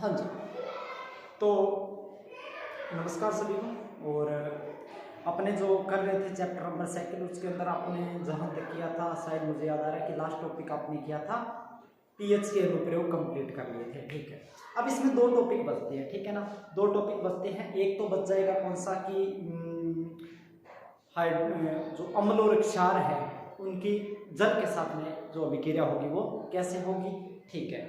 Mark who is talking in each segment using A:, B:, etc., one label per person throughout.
A: हाँ जी, तो नमस्कार सभी को। और अपने जो कर रहे थे चैप्टर नंबर 2 उसके अंदर आपने जहाँ तक किया था, शायद मुझे याद आ रहा है कि लास्ट टॉपिक आपने किया था पीएच के अनुप्रयोग कंप्लीट कर लिए थे। ठीक है, अब इसमें 2 टॉपिक बचते हैं। ठीक है ना, 2 टॉपिक बचते हैं। एक तो बच जाएगा कौन सा कि जो अम्ल और क्षार है उनकी जल के साथ में जो अभिक्रिया होगी वो कैसे होगी। ठीक है,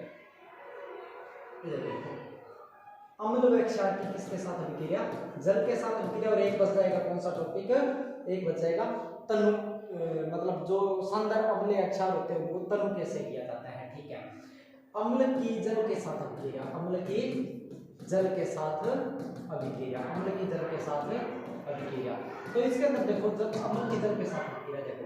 A: अम्ल व क्षार की किसके साथ अभिक्रिया, जल के साथ अभिक्रिया। और एक बच जाएगा कौन सा टॉपिक, एक बच जाएगा तनु, मतलब जो संदर्भ अम्ल या क्षार होते हैं वो तनु कैसे किया जाता है। ठीक है, अम्ल की जल के साथ अभिक्रिया, अम्ल की जल के साथ अभिक्रिया, अम्ल की जल के साथ अभिक्रिया। तो इसके अंदर देखो, जब अम्ल की जल के साथ अभिक्रिया, देखो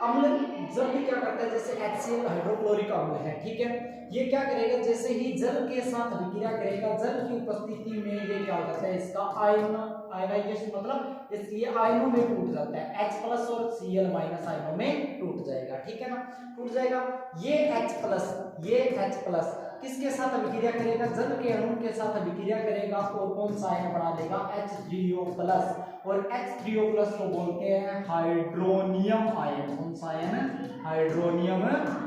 A: अम्ल जब भी क्या करता है, जैसे HCl हाइड्रोक्लोरिक अम्ल है। ठीक है, ये क्या करेगा, जैसे ही जल के साथ अभिक्रिया करेगा, जल की उपस्थिति में ये क्या हो जाता है, इसका आयनाइजेशन, मतलब इसलिए आयनों में टूट जाता है। H प्लस और Cl माइनस आयनों में टूट जाएगा। ठीक है ना, टूट जाएगा। ये H प्लस, ये H प्लस किसके साथ अभिक्रिया करेगा, जल के अणु के साथ अभिक्रिया करेगा और कौन सा आयन बना देगा, H3O प्लस। और H3O प्लस को बोलते हैं हाइड्रोनियम आयन। कौन सा आयन, हाइड्रोनियम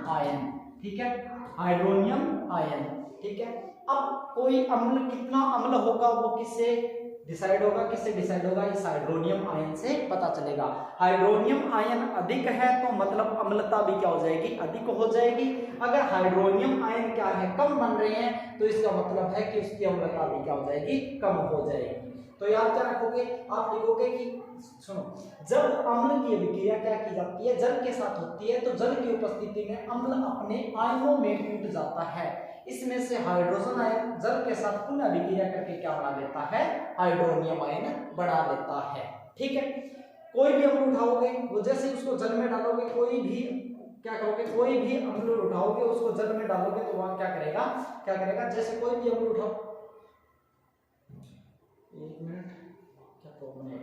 A: आयन। ठीक है, हाइड्रोनियम आयन। ठीक है, अब कोई अम्ल कितना अम्ल होगा वो किससे डिसाइड होगा, किससे डिसाइड होगा, इस हाइड्रोनियम आयन से पता चलेगा। हाइड्रोनियम आयन अधिक है तो मतलब अम्लता भी क्या हो जाएगी, अधिक हो जाएगी। अगर हाइड्रोनियम आयन क्या है, कम बन रहे हैं, तो इसका मतलब है कि उसकी अम्लता भी क्या हो जाएगी, कम हो जाएगी। तो याद क्या रखोगे, आप लिखोगे कि सुनो, जब अम्ल की अभिक्रिया क्या की जाती है, जल के साथ होती है, तो जल की उपस्थिति में अम्ल अपने आयनों में टूट जाता है। इसमें से हाइड्रोजन आयन जल के साथ पुनः अभिक्रिया करके क्या बना लेता है, हाइड्रोनियम आयन बना लेता है। ठीक है, कोई भी अम्ल उठाओगे, वो जैसे उसको जल में डालोगे, कोई भी क्या करोगे, कोई भी अम्ल उठाओगे उसको जल में डालोगे तो वहां क्या करेगा, क्या करेगा, जैसे कोई भी अम्ल उठाओ, एक मिनट, क्या प्रॉब्लम है।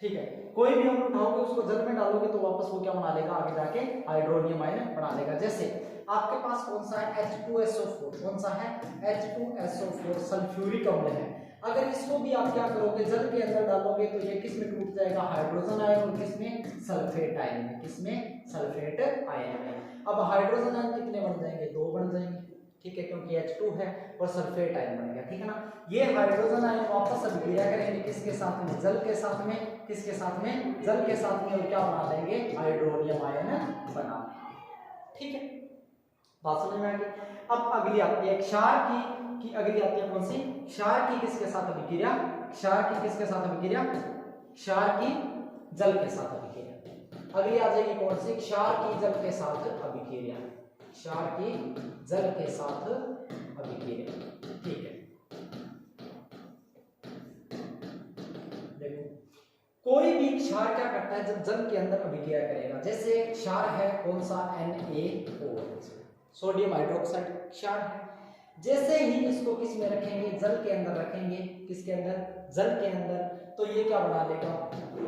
A: ठीक है, कोई भी अम्ल उठाओगे उसको जल में डालोगे तो वापस वो क्या बना लेगा, आगे जाके हाइड्रोनियम आयन बना लेगा। जैसे आपके पास कौन सा है, H2SO4, कौन सा है, H2SO4 सल्फ्यूरिक अम्ल है। अगर इसको भी आप क्या करोगे, जल के अंदर डालोगे तो ये किस में टूट जाएगा, हाइड्रोजन आयन और किसमें, सल्फेट आयन में, किसमें, सल्फेट आयन में। अब हाइड्रोजन आयन कितने बन जाएंगे, 2 बन जाएंगे। ठीक है, क्योंकि H2 है और सल्फेट आयन बन गया। ठीक है ना, ये हाइड्रोजन आयन वापस अभिक्रिया करेंगे किसके साथ में, जल के साथ में, किसके साथ में, जल के साथ में, और क्या बना देंगे, हाइड्रोनियम आयन बना। ठीक है, बात समझ में आ गई। अब अगली आती है क्षार की अगली आती है कौन सी, क्षार की किसके साथ अभिक्रिया, क्षार की किसके साथ अभिक्रिया, क्षार की जल के साथ अभिक्रिया। अगली आ जाएगी कौन सी, क्षार की जल के साथ अभिक्रिया, क्षार की जल के साथ अभिक्रिया। ठीक है, देखो कोई भी क्षार क्या करता है, जब जल के अंदर अभिक्रिया करेगा, जैसे क्षार है कौन सा, NaOH, सोडियम हाइड्रोक्साइड क्षार है। जैसे ही इसको किस में रखेंगे, जल के अंदर रखेंगे, किसके अंदर, जल के अंदर, तो ये क्या बना लेगा,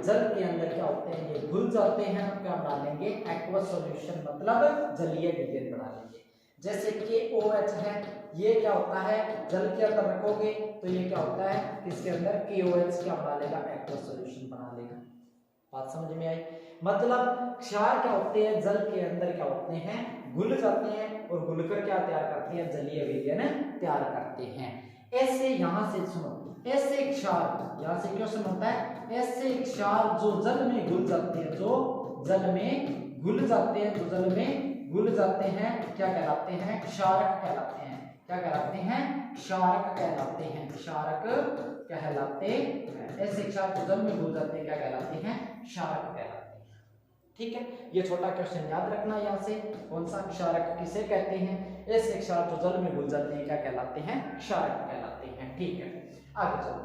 A: जल के अंदर क्या होते हैं, ये घुल जाते हैं, क्या बना लेंगे, एक्वस सॉल्यूशन, मतलब जलीय विलयन बना लेंगे। जैसे KOH है, ये क्या होता है, जल के अंदर रखोगे तो ये क्या होता है, किसके अंदर, KOH क्या बना लेगा, एक्वस सॉल्यूशन बना लेगा। बात समझ में आई, मतलब क्षार क्या होते हैं, जल के अंदर क्या होते हैं, घुल जाते हैं और घुलकर क्या तैयार करते हैं, जलीय विलयन तैयार करते हैं। ऐसे यहां से सुनो, ऐसे क्षार, यहां से क्वेश्चन होता है, ऐसे क्षार जो जल में घुल जाते हैं, जो जल में घुल जाते हैं, जो जल में घुल जाते हैं, क्या कहलाते हैं, क्षारक कहलाते हैं। क्या कहलाते हैं, क्षारक कहलाते हैं, क्षारक कहलाते हैं। ऐसे क्षार जो जल में घुल जाते हैं क्या कहलाते हैं, क्षारक कहलाते हैं। ठीक है, ये छोटा क्वेश्चन याद रखना, यहाँ से कौन सा, क्षारक किसे कहते हैं, ऐसे क्षार जो जल में घुल जाते हैं क्या कहलाते हैं, क्षारक कहलाते हैं। ठीक है, आगे चलो,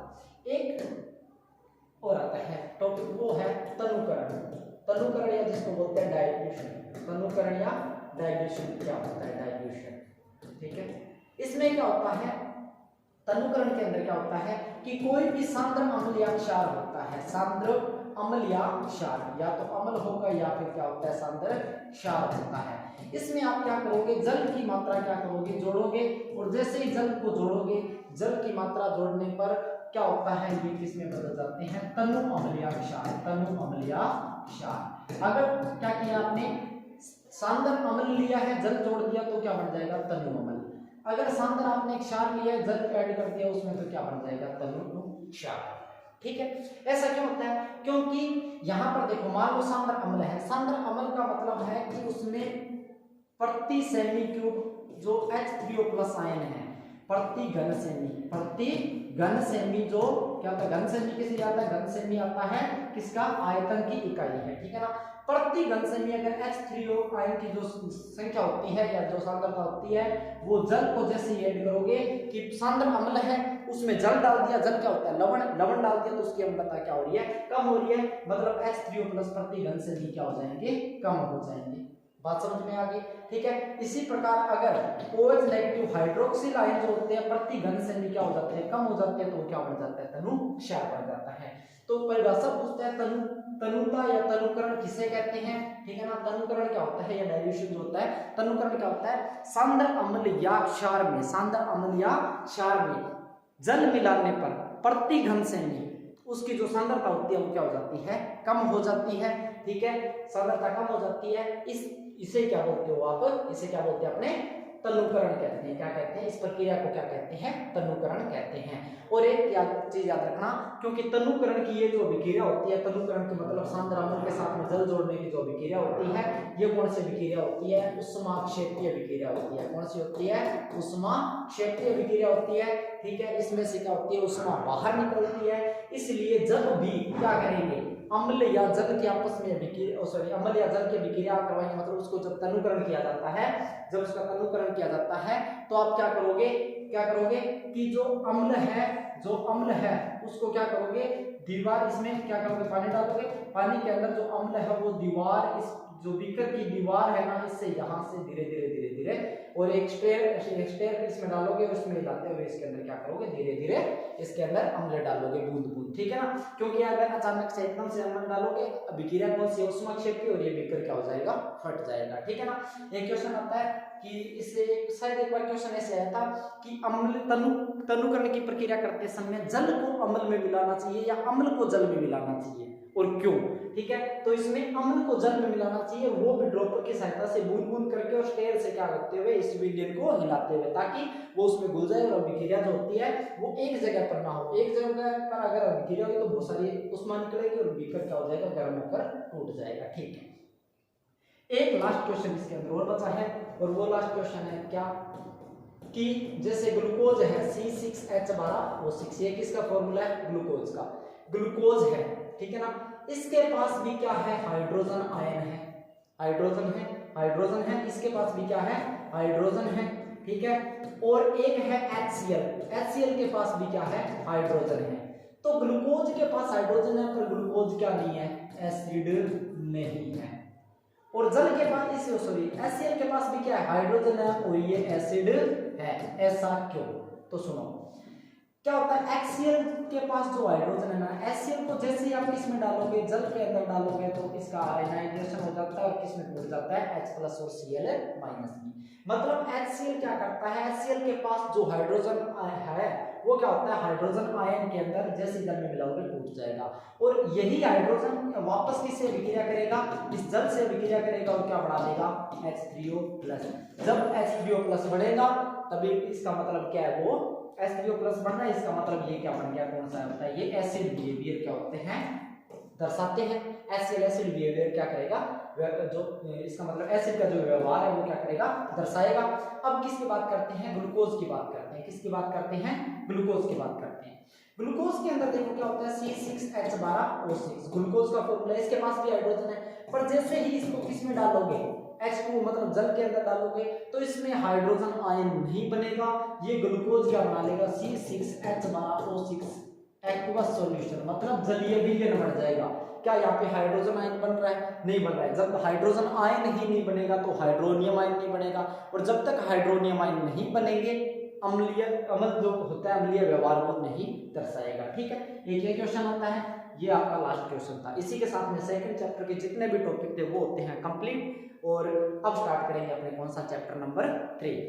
A: एक और आता है टॉपिक, वो है तनुकरण। तनुकरण या जिसको बोलते हैं डाइल्यूशन, तनुकरण या डाइल्यूशन, क्या होता है डाइल्यूशन। ठीक है, इसमें क्या होता है, तनुकरण के अंदर क्या होता है कि कोई भी सांद्र अम्ल या क्षार होता है, सांद्र अम्ल या क्षार, या तो अम्ल होगा या फिर क्या होता है सांद्र क्षार होता है। इसमें आप क्या करोगे, जल की मात्रा क्या करोगे, जोड़ोगे, और जैसे ही जल को जोड़ोगे, जल की मात्रा जोड़ने पर क्या होता है, ये किस में बदल जाते हैं, तनु अम्ल या क्षार, तनु अम्ल या क्षार। अगर क्या किया आपने, सांद्र अम्ल लिया है, जल जोड़ दिया तो क्या बन जाएगा, तनु अम्ल। अगर सांद्र आपने क्षार लिया है, जल ऐड कर दिया उसमें तो क्या बन जाएगा, तनु क्षार। ठीक है, ऐसा क्यों होता है, क्योंकि यहां पर देखो, मान लो सांद्र अम्ल है, सांद्र अम्ल का मतलब है कि उसमें प्रति सेमी क्यूब जो H3O+ आयन है, प्रति घन सेमी जो क्या होता है, घन सेमी किस लिए आता है, घन सेमी आता है किसका, आयतन की इकाई है, ठीक है ना। प्रति घन सेमी अगर H3O आयन की जो संख्या होती है या जो सांद्रता होती है, वो जल को जैसे ही ऐड करोगे कि सांद्र अम्ल है, उसमें जल डाल दिया, जल क्या होता है, लवण डाल दिया, तो उसकी अम्लता क्या हो रही है, कम हो रही है, मतलब H3O+ प्रति घन सेमी क्या हो जाएंगे, कम हो जाएंगे। बात समझ में आ गई, ठीक है। इसी प्रकार अगर OH नेगेटिव हाइड्रोक्सिल आयन जो होते हैं प्रति घन सेमी क्या हो जाते हैं, कम हो जाते हैं, तो क्या बन जाता है, तनु क्षार बन जाता है। तो परिभाषा पूछता है तनुता या तनुकरण किसे कहते हैं, ठीक है ना। तनुकरण क्या होता है या डेरिवेशन जो होता है, तनुकरण क्या होता है, सांद्र अम्ल या क्षार में, सांद्र अम्ल या क्षार में जल मिलाने पर प्रति घन सेमी उसकी जो सांद्रता होती है वो क्या हो जाती है, कम हो जाती है, ठीक है, सांद्रता कम हो जाती है। इसे क्या बोलते हो आप, इसे क्या बोलते हैं अपने, तनुकरण कहते हैं। क्या कहते हैं, इस प्रक्रिया को क्या कहते हैं, तनुकरण कहते हैं। और एक चीज याद रखना, क्योंकि तनुकरण की ये जो अभिक्रिया होती है, तनुकरण की मतलब सांद्र अम्ल के साथ में जल जोड़ने की जो अभिक्रिया होती है, ये कौन सी अभिक्रिया होती है, उष्माक्षेपीय अभिक्रिया होती है। कौन सी होती है, उष्माक्षेपीय अभिक्रिया होती है, ठीक है। इसमें से क्या होती है, उष्मा बाहर निकलती है, इसलिए जब भी क्या करेंगे, अम्ल या जल के आपस में अम्ल या जल की अभिक्रिया करवाएंगे, मतलब उसको जब तनुकरण किया जाता है, जब उसका तनुकरण किया जाता है, तो आप क्या करोगे कि जो अम्ल है उसको क्या करोगे, दीवार, इसमें क्या करोगे, पानी डालोगे, पानी के अंदर जो अम्ल है वो दीवार, इस जो बीकर की दीवार है ना, इससे यहाँ से धीरे धीरे और एक स्टेयर इसमें डालोगे, और उसमें हिलाते हुए इसके अंदर क्या करोगे, धीरे धीरे इसके अंदर अम्ल डालोगे, बूंद, ठीक है ना। क्योंकि अगर अचानक से एकदम से अम्ल डालोगे, अभिक्रिया कौन सी, उष्माक्षेपीय, और ये बीकर क्या हो जाएगा, फट जाएगा, ठीक है ना। एक क्वेश्चन आता है कि इससे शायद एक बार क्वेश्चन ऐसे आया था कि अम्ल तनुकरण की प्रक्रिया करते समय जल को अम्ल में मिलाना चाहिए या अम्ल को जल में मिलाना चाहिए, और क्यों, ठीक है। तो इसमें अम्ल को जल में मिलाना चाहिए, वो भी ड्रॉपर की सहायता से बूंद करके और स्टेयर से क्या करते हुए, इस विलयन को हिलाते हुए, ताकि वो उसमें घुल जाए और अभिक्रिया जो होती है वो एक जगह पर ना हो। एक जगह पर अगर अभिक्रिया हुई तो बहुत सारी उष्मा निकलेगी और बीकर क्या हो जाएगा, गर्म होकर टूट जाएगा, ठीक है। एक लास्ट क्वेश्चन इसके अंदर और बचा है, और वो लास्ट क्वेश्चन है क्या, कि जैसे ग्लूकोज है C6H12O6, ये किसका फॉर्मूला है, ग्लूकोज का, ग्लूकोज है, ठीक है ना। इसके पास भी क्या है, हाइड्रोजन आयन है, हाइड्रोजन है, इसके पास भी क्या है, हाइड्रोजन है, ठीक है। और एक है HCl के पास भी क्या है, हाइड्रोजन है। तो ग्लूकोज के पास हाइड्रोजन है पर ग्लूकोज क्या नहीं है, एसिड नहीं है। और जल के पास HCl के पास भी क्या है, हाइड्रोजन है, और ये एसिड है। ऐसा क्यों, तो सुनो क्या होता है, HCl के पास जो हाइड्रोजन है ना, HCl को जैसे ही आप इसमें डालोगे, जल के अंदर डालोगे, तो इसका आयनाइजेशन हो जाता है और किसमें टूट जाता है, H+ और Cl- भी। मतलब HCl क्या करता है, HCl के पास जो हाइड्रोजन है वो क्या होता है, हाइड्रोजन आयन के अंदर जैसे जल में मिलाओगे टूट जाएगा, और यही हाइड्रोजन वापस किससे अभिक्रिया करेगा, इस जल से अभिक्रिया करेगा, और क्या बढ़ा देगा, H3O+। जब H3O+ बढ़ेगा तभी इसका मतलब क्या है, वो H3O+ बढ़ना है, इसका मतलब ये क्या बन गया, कौन सा होता है, ये एसिड बिहेवियर क्या होते हैं, दर्शाते हैं। HCl एसिड बिहेवियर क्या करेगा, जो इसका मतलब एसिड का जो व्यवहार है वो क्या करेगा, दर्शाएगा। अब किसकी बात करते हैं, ग्लूकोज की बात करते हैं, किसकी बात करते हैं, ग्लूकोज की बात करते हैं। ग्लूकोज के अंदर देखो क्या होता है, C6H12O6 ग्लूकोज का फॉर्मूला, इसके पास भी हाइड्रोजन है, पर जैसे ही इसको किसमें डालोगे, H2 मतलब जल के अंदर डालोगे, तो इसमें हाइड्रोजन आयन नहीं बनेगा, ये ग्लूकोज क्या बना लेगा, C6H12O6 एक्वस सॉल्यूशन, मतलब जलीय विलयन बन जाएगा। क्या यहाँ पे हाइड्रोजन आयन बन रहा है, नहीं बन रहा है। जब हाइड्रोजन आयन ही नहीं बनेगा तो हाइड्रोनियम आयन नहीं बनेगा, और जब तक हाइड्रोनियम आयन नहीं बनेंगे अम्लीय अम्ल जो होता है अम्लीय व्यवहार को नहीं दर्शाएगा। ठीक है, एक ये क्वेश्चन होता है, ये आपका लास्ट क्वेश्चन था। इसी के साथ में सेकंड चैप्टर के जितने भी टॉपिक थे वो होते हैं कंप्लीट। और अब स्टार्ट करेंगे अपने कौन सा चैप्टर नंबर 3।